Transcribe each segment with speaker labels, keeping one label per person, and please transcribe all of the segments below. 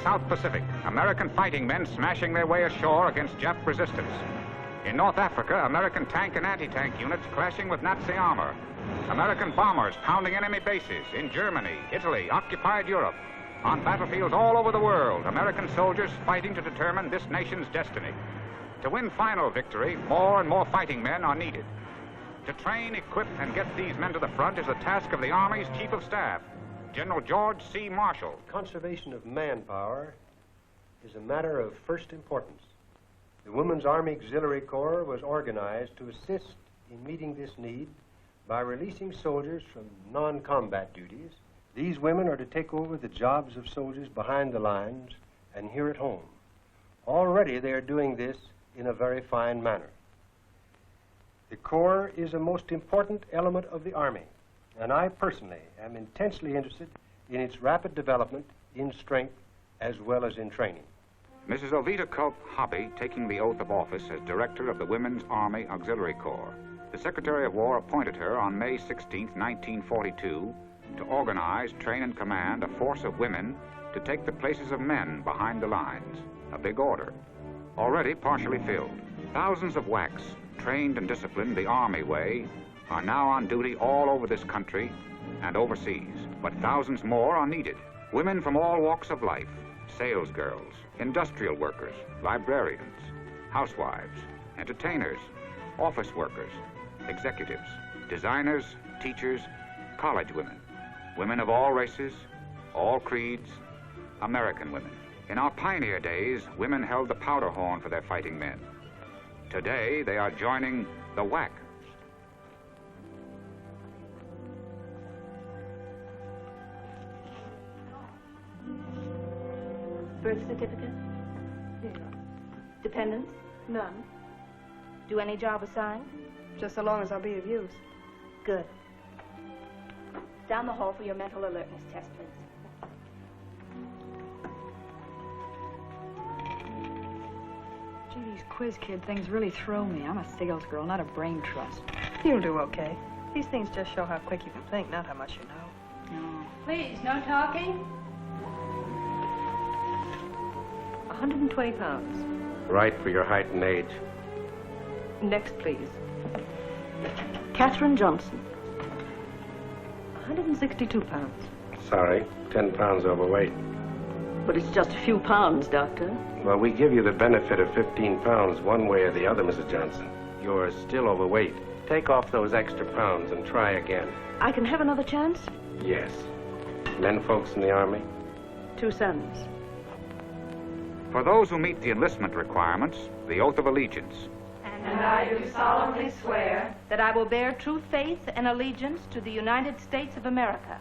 Speaker 1: South Pacific, American fighting men smashing their way ashore against Jap resistance. In North Africa, American tank and anti-tank units clashing with Nazi armor. American bombers pounding enemy bases in Germany, Italy, occupied Europe. On battlefields all over the world, American soldiers fighting to determine this nation's destiny. To win final victory, more and more fighting men are needed. To train, equip, and get these men to the front is the task of the Army's Chief of Staff, General George C. Marshall.
Speaker 2: Conservation of manpower is a matter of first importance. The Women's Army Auxiliary Corps was organized to assist in meeting this need by releasing soldiers from non-combat duties. These women are to take over the jobs of soldiers behind the lines and here at home. Already they are doing this in a very fine manner. The Corps is a most important element of the Army, and I personally am intensely interested in its rapid development in strength as well as in training.
Speaker 1: Mrs. Oveta Hobby taking the oath of office as director of the Women's Army Auxiliary Corps. The Secretary of War appointed her on May 16, 1942, to organize, train, and command a force of women to take the places of men behind the lines. A big order, already partially filled. Thousands of WAACs, trained and disciplined the Army way, are now on duty all over this country and overseas, but thousands more are needed. Women from all walks of life, sales girls, industrial workers, librarians, housewives, entertainers, office workers, executives, designers, teachers, college women, women of all races, all creeds, American women. In our pioneer days, women held the powder horn for their fighting men. Today, they are joining the WAAC.
Speaker 3: Birth certificate?
Speaker 4: Zero.
Speaker 3: Dependents?
Speaker 4: None.
Speaker 3: Do any job assigned?
Speaker 4: Just so long as I'll be of use.
Speaker 3: Good. Down the hall for your mental alertness test, please.
Speaker 4: Gee, these quiz kid things really throw me. I'm a sales girl, not a brain trust.
Speaker 5: You'll do okay. These things just show how quick you can think, not how much you know.
Speaker 4: No.
Speaker 3: Please, no talking.
Speaker 5: 120 pounds.
Speaker 2: Right for your height and age.
Speaker 5: Next, please.
Speaker 4: Catherine Johnson.
Speaker 5: 162 pounds.
Speaker 2: Sorry, 10 pounds overweight.
Speaker 4: But it's just a few pounds, Doctor.
Speaker 2: Well, we give you the benefit of 15 pounds one way or the other, Mrs. Johnson. You're still overweight. Take off those extra pounds and try again.
Speaker 4: I can have another chance?
Speaker 2: Yes. Men folks in the Army?
Speaker 4: 2 sons.
Speaker 1: For those who meet the enlistment requirements, the oath of allegiance.
Speaker 3: And I do solemnly swear that I will bear true faith and allegiance to the United States of America.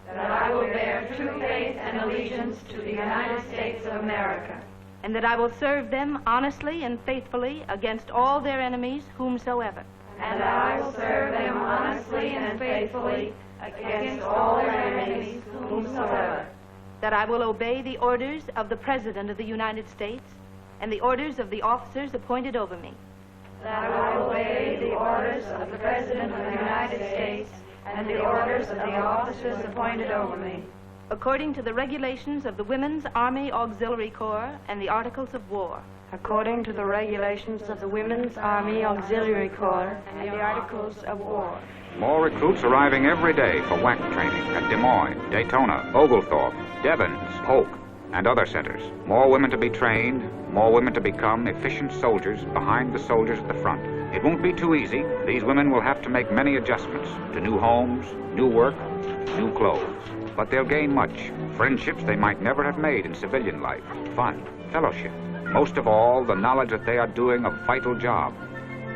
Speaker 3: That I will bear true faith and allegiance to the United States of America. And that I will serve them honestly and faithfully against all their enemies, whomsoever. And that I will serve them honestly and faithfully against all their enemies, whomsoever. That I will obey the orders of the President of the United States and the orders of the officers appointed over me. That I will obey the orders of the President of the United States and the orders of the officers appointed over me. According to the regulations of the Women's Army Auxiliary Corps and the Articles of War.
Speaker 5: According to the regulations of the Women's Army Auxiliary Corps and the Articles of War.
Speaker 1: More recruits arriving every day for WAAC training at Des Moines, Daytona, Oglethorpe, Devens, Polk, and other centers. More women to be trained, more women to become efficient soldiers behind the soldiers at the front. It won't be too easy. These women will have to make many adjustments to new homes, new work, new clothes. But they'll gain much. Friendships they might never have made in civilian life. Fun, fellowship. Most of all, the knowledge that they are doing a vital job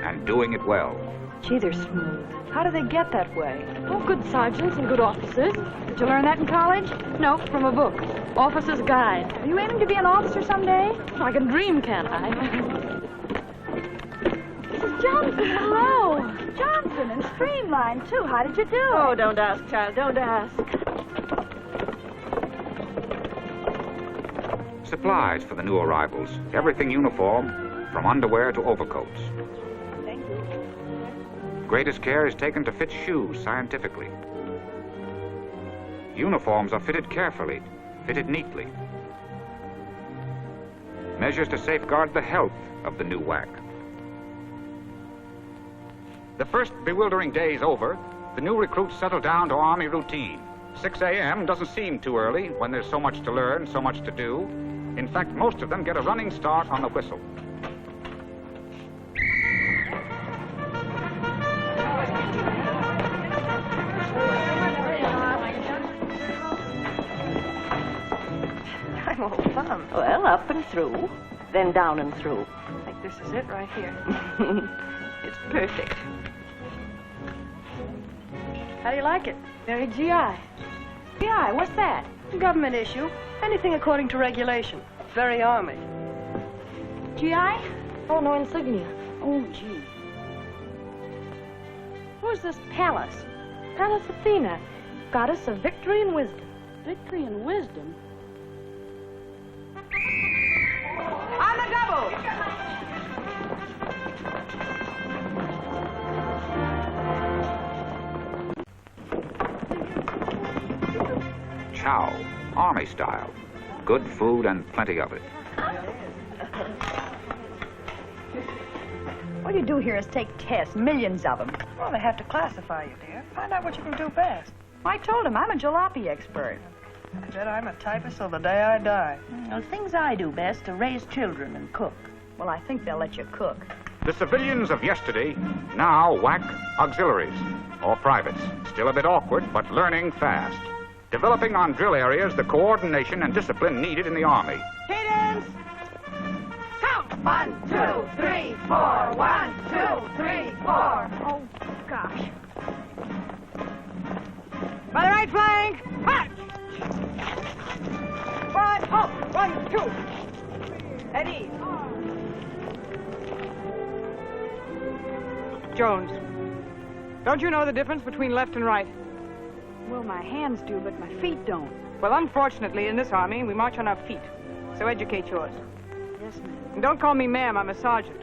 Speaker 1: and doing it well.
Speaker 4: Gee, they're smooth. How do they get that way?
Speaker 5: Oh, good sergeants and good officers.
Speaker 4: Did you learn that in college?
Speaker 5: No, from a book. Officer's Guide.
Speaker 4: Are you aiming to be an officer someday?
Speaker 5: I can dream, can't I? Mrs. Johnson, hello.
Speaker 4: Johnson and Streamline, too. How did you do?
Speaker 5: Oh, don't ask, child, don't ask.
Speaker 1: Supplies for the new arrivals. Everything uniform, from underwear to overcoats.
Speaker 4: Thank you.
Speaker 1: Greatest care is taken to fit shoes scientifically. Uniforms are fitted carefully, fitted neatly. Measures to safeguard the health of the new WAAC. The first bewildering day is over. The new recruits settle down to Army routine. 6 a.m. doesn't seem too early when there's so much to learn, so much to do. In fact, most of them get a running start on the whistle.
Speaker 6: I'm all thumb.
Speaker 7: Well, up and through, then down and through.
Speaker 6: I think this is it right here. It's perfect. How do you like it?
Speaker 5: Very GI.
Speaker 4: GI, what's that?
Speaker 6: Government issue. Anything according to regulation. Very Army.
Speaker 4: GI?
Speaker 5: Oh, no insignia.
Speaker 4: Oh, gee.
Speaker 5: Who's this Pallas? Pallas Athena, goddess of victory and wisdom.
Speaker 4: Victory and wisdom?
Speaker 3: On the double!
Speaker 1: Chow, Army style. Good food and plenty of it.
Speaker 4: All you do here is take tests, millions of them.
Speaker 6: Well, they have to classify you, dear. Find out what you can do best.
Speaker 4: I told him I'm a jalopy expert.
Speaker 6: I bet I'm a typist till the day I die.
Speaker 7: Well, things I do best are raise children and cook.
Speaker 4: Well, I think they'll let you cook.
Speaker 1: The civilians of yesterday, now WAAC auxiliaries, or privates. Still a bit awkward, but learning fast. Developing on drill areas the coordination and discipline needed in the Army.
Speaker 3: Cadence! Count! 1, 2, 3, 4. 1, 2, 3, 4.
Speaker 4: Oh, gosh.
Speaker 3: By the right flank, march! 1, halt! 1, 2. At ease.
Speaker 8: Jones, don't you know the difference between left and right?
Speaker 4: Well, my hands do, but my feet don't.
Speaker 8: Well, unfortunately, in this army, we march on our feet. So educate yours.
Speaker 4: Yes, ma'am.
Speaker 8: And don't call me ma'am, I'm a sergeant.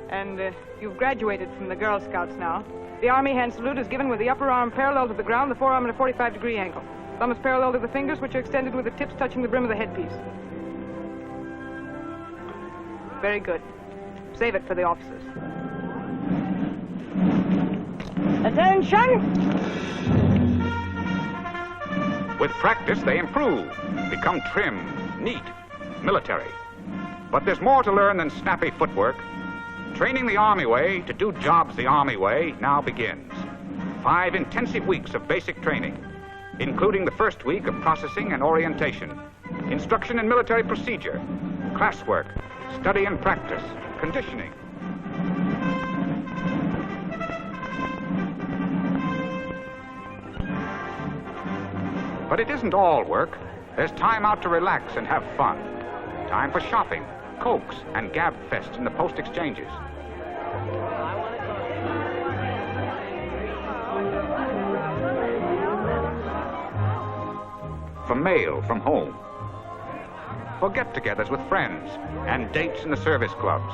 Speaker 8: And you've graduated from the Girl Scouts now. The Army hand salute is given with the upper arm parallel to the ground, the forearm at a 45-degree angle. Thumb is parallel to the fingers, which are extended with the tips touching the brim of the headpiece. Very good. Save it for the officers.
Speaker 7: Attention!
Speaker 1: With practice, they improve, become trim, neat, military. But there's more to learn than snappy footwork. Training the Army way to do jobs the Army way now begins. 5 intensive weeks of basic training, including the first week of processing and orientation, instruction in military procedure, classwork, study and practice, conditioning. But it isn't all work. There's time out to relax and have fun. Time for shopping, cokes, and gab fest in the post exchanges. For mail from home. For get-togethers with friends and dates in the service clubs.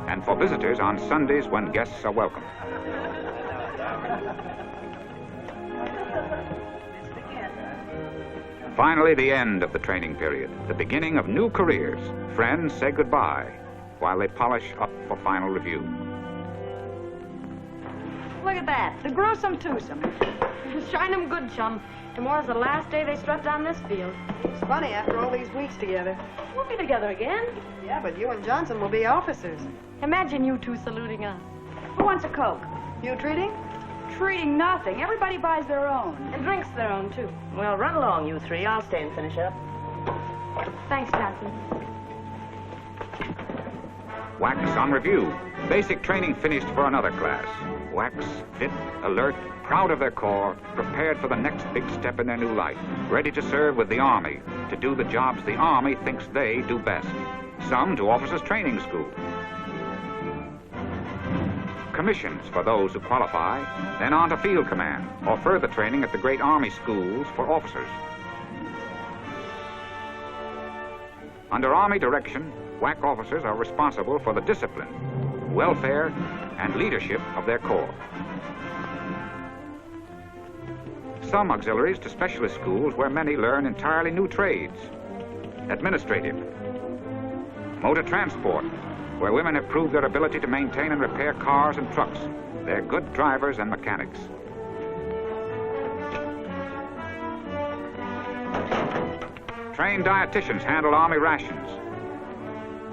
Speaker 1: And for visitors on Sundays when guests are welcome. Finally, the end of the training period, the beginning of new careers. Friends say goodbye while they polish up for final review.
Speaker 5: Look at that, the gruesome twosome. Shine 'em good, chum. Tomorrow's the last day they strut down this field.
Speaker 6: It's funny, after all these weeks together.
Speaker 5: We'll be together again.
Speaker 6: Yeah, but you and Johnson will be officers.
Speaker 5: Imagine you two saluting us.
Speaker 4: Who wants a Coke?
Speaker 6: You treating?
Speaker 4: Treating nothing. Everybody buys their own.
Speaker 5: And drinks their own, too.
Speaker 7: Well, run along, you three. I'll stay and finish up.
Speaker 5: Thanks, Johnson.
Speaker 1: WAACs on review. Basic training finished for another class. WAACs fit, alert, proud of their corps, prepared for the next big step in their new life, ready to serve with the Army, to do the jobs the Army thinks they do best. Some to officers' training school. Commissions for those who qualify, then on to field command, or further training at the great Army schools for officers. Under Army direction, WAAC officers are responsible for the discipline, welfare, and leadership of their corps. Some auxiliaries to specialist schools where many learn entirely new trades. Administrative. Motor transport, where women have proved their ability to maintain and repair cars and trucks. They're good drivers and mechanics. Trained dietitians handle Army rations.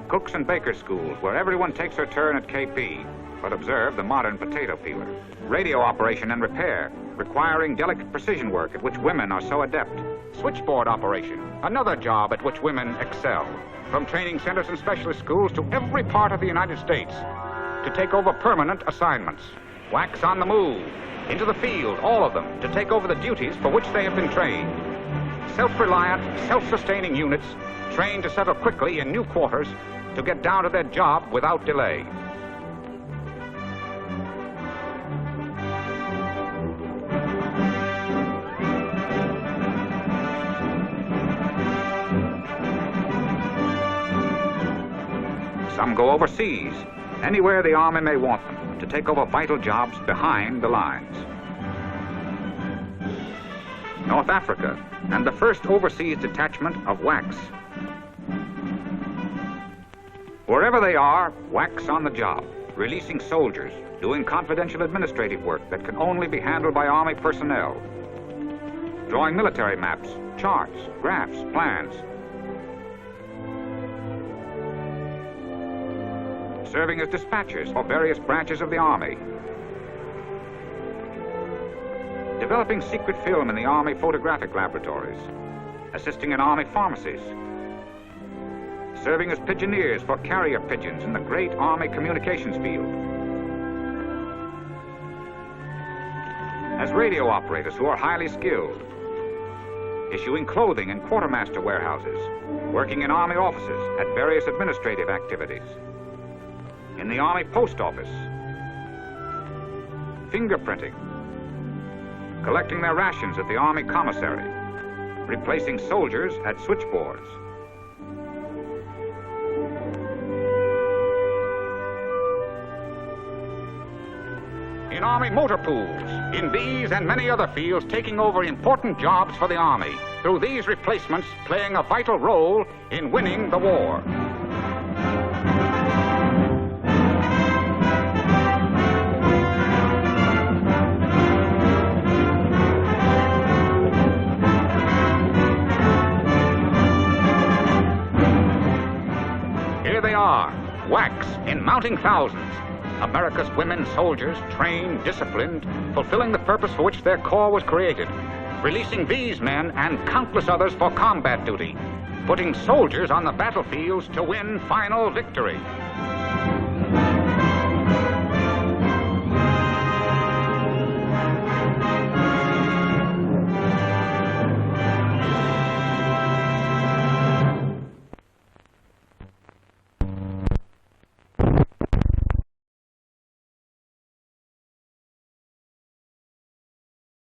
Speaker 1: Cooks and baker schools, where everyone takes their turn at KP, but observe the modern potato peeler. Radio operation and repair, requiring delicate precision work at which women are so adept. Switchboard operation, another job at which women excel. From training centers and specialist schools to every part of the United States to take over permanent assignments. WAACs on the move, into the field, all of them, to take over the duties for which they have been trained. Self-reliant, self-sustaining units trained to settle quickly in new quarters to get down to their job without delay. Some go overseas, anywhere the Army may want them, to take over vital jobs behind the lines. North Africa, and the first overseas detachment of WAACs. Wherever they are, WAACs on the job, releasing soldiers, doing confidential administrative work that can only be handled by Army personnel, drawing military maps, charts, graphs, plans, serving as dispatchers for various branches of the Army, developing secret film in the Army photographic laboratories, assisting in Army pharmacies, serving as pigeoneers for carrier pigeons in the great Army communications field, as radio operators who are highly skilled, issuing clothing in quartermaster warehouses, working in Army offices at various administrative activities, in the Army post office, fingerprinting, collecting their rations at the Army commissary, replacing soldiers at switchboards. In Army motor pools, in these and many other fields, taking over important jobs for the Army, through these replacements playing a vital role in winning the war. WAACs in mounting thousands. America's women soldiers, trained, disciplined, fulfilling the purpose for which their corps was created, releasing these men and countless others for combat duty, putting soldiers on the battlefields to win final victory.